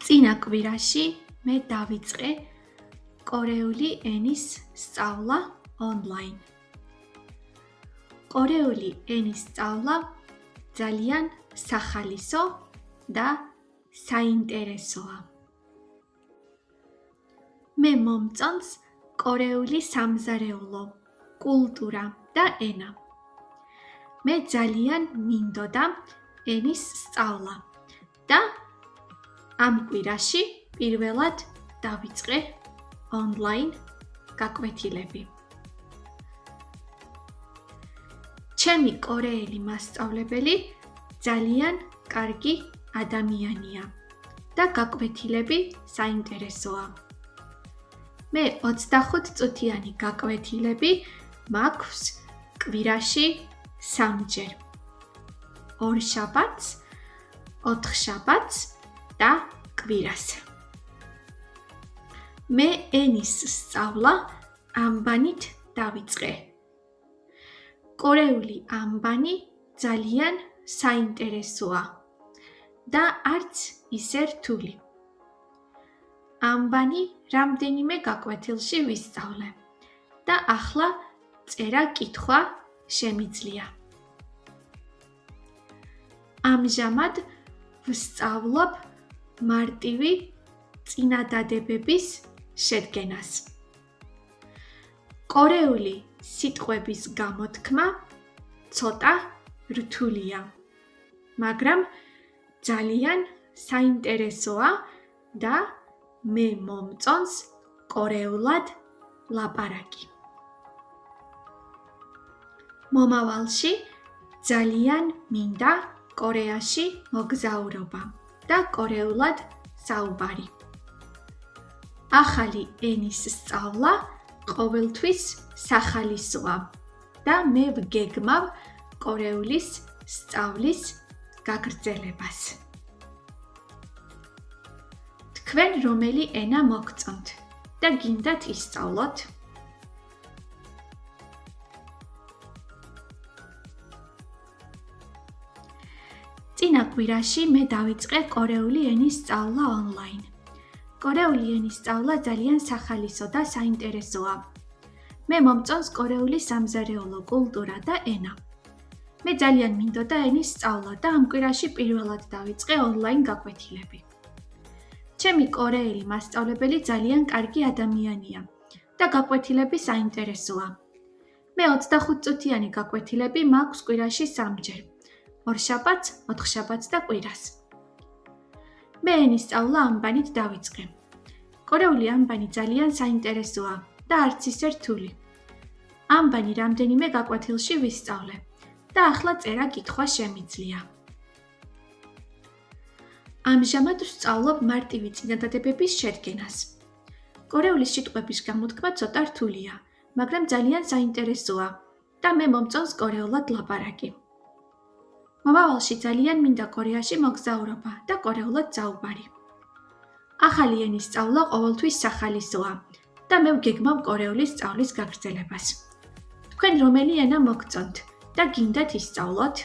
წინა კვირაში მე დავიწყე კორეული ენის სწავლა ონლაინ. კორეული ენის სწავლა ძალიან სახალისო და საინტერესოა. მე მომწონს კორეული სამზარეულო, კულტურა და ენა. მე ძალიან მინდოდა ენის სწავლა და ამ კვირაში პირველად დავიწყე ონლაინ გაკვეთილები. ჩემი კორეელი მასწავლებელი ძალიან კარგი ადამიანია და გაკვეთილები საინტერესოა. მე 25 წუთიანი გაკვეთილები მაქვს კვირაში 3-ჯერ. 2 შაბათს, 4 შაბათს და კვირას. მე ენის სწავლა ამბანით დავიწყე. კორეული ამბანი ძალიან საინტერესოა და არც ისე რთული. ამბანი რამდენიმე გაკვეთილში ვისწავლე და ახლა წერა-კითხვა შემიძლია. ამჟამად ვსწავლობ მარტივი წინადადებების შედგენას. კორეული სიტყვების გამოთქმა ცოტა რთულია, მაგრამ ძალიან საინტერესოა და მე მომწონს კორეულად ლაპარაკი. მომავალში ძალიან მინდა კორეაში მოგზაურობა და კორეულად საუბარი. ახალი ენის სწავლა ყოველთვის სახალისოა და მე ვგეგმავ კორეულის სწავლის გაგრძელებას. თქვენ რომელი ენა მოგწონთ და გინდათ ისწავლოთ? წინა კვირაში მე დავიწყე კორეული ენის სწავლა ონლაინ. კორეული ენის სწავლა ძალიან სახალისო და საინტერესოა. მე მომწონს კორეული სამზარეულო, კულტურა და ენა. მე ძალიან მინდოდა ენის სწავლა და ამ კვირაში პირველად დავიწყე ონლაინ გაკვეთილები. ჩემი კორეელი მასწავლებელი ძალიან კარგი ადამიანია და გაკვეთილები საინტერესოა. მე 25 წუთიანი გაკვეთილები მაქვს კვირაში 3-ჯერ. 2 შაბათს, 4 შაბათს და კვირას. მე ენის სწავლა ამბანით დავიწყე. კორეული ამბანი ძალიან საინტერესოა და არც ისე რთული. ამბანი რამდენიმე გაკვეთილში ვისწავლე და ახლა წერა-კითხვა შემიძლია. ამჟამად ვსწავლობ მარტივი წინადადებების შედგენას. კორეულის სიტყვების გამოთქმა ცოტა რთულია, მაგრამ ძალიან საინტერესოა და მე მომწონს კორეულად ლაპარაკი. მომავალში ძალიან მინდა კორეაში მოგზაურობა და კორეულად საუბარი. ახალი ენის სწავლა ყოველთვის სახალისოა და მე ვგეგმავ კორეულის სწავლის გაგრძელებას. თქვენ რომელი ენა მოგწონთ და გინდათ ისწავლოთ?